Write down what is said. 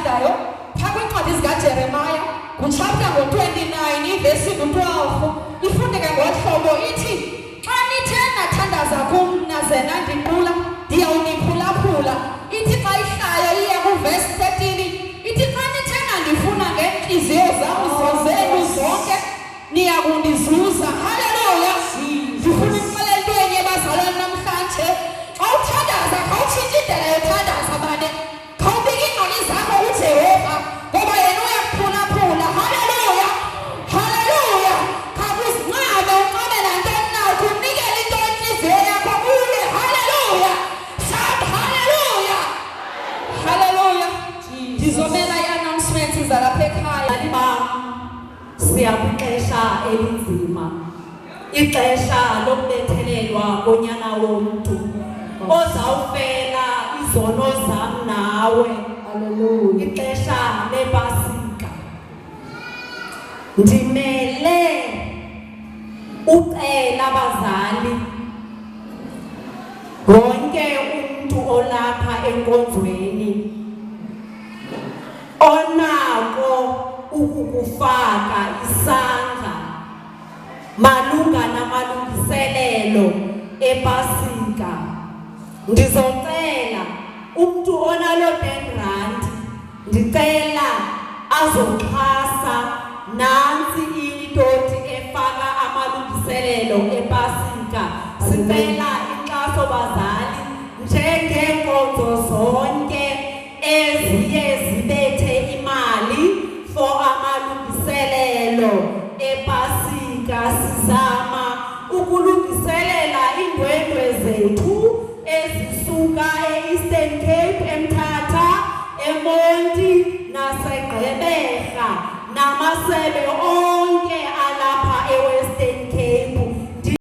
engiyithandayo phakathi kwencwadi zikaJeremiya kuchapter 29 verse 12 ifundeka ngohlobo ithi xa nithe nathandaza kum naze nandiqula ndiyawuniphulaphula ithi xa ihlaya iye kuverse 13 ithi xa nithe nandifuna ngeentliziyo zam zenu zonke niyakundizuza. Haleluya. Ndifuna ukuxelela into enye bazalwane namhlanje, xa uthandaza khawutshintshe indlela yothandaza bane, khawubika iingxaki zakho kuJehova ngoba yena uyakuphulaphula. Haleluya, haleluya. Khawuzinqabe unqabe nantoni na ukunikela into entliziyo yakho kuye. Haleluya, shout haleluya, haleluya. Ndizomela i-announcements zalapha ekhaya. Siyakwixesha elinzima, ixesha lokubethelelwa konyana womntu ozawufela izono zam nawe. Haleluya. Ixesha lePasika. Ndimele ucela abazali, wonke umntu olapha enkonzweni onako ukukufaka isandla malunga namalungiselelo ePasika. Ndizocela umntu onalo 10 rand, ndicela azoxhasa nansi itoti efaka amalungiselelo ePasika. Sicela inkxaso bazali njengeenkonzo zonke eziye zibethe imali for amalungiselelo ePasika. Sizama ukulungiselela iindwendwe zethu ezisuka e-Eastern Cape, eMthatha, eMonti naseGqeberha namasebe onke alapha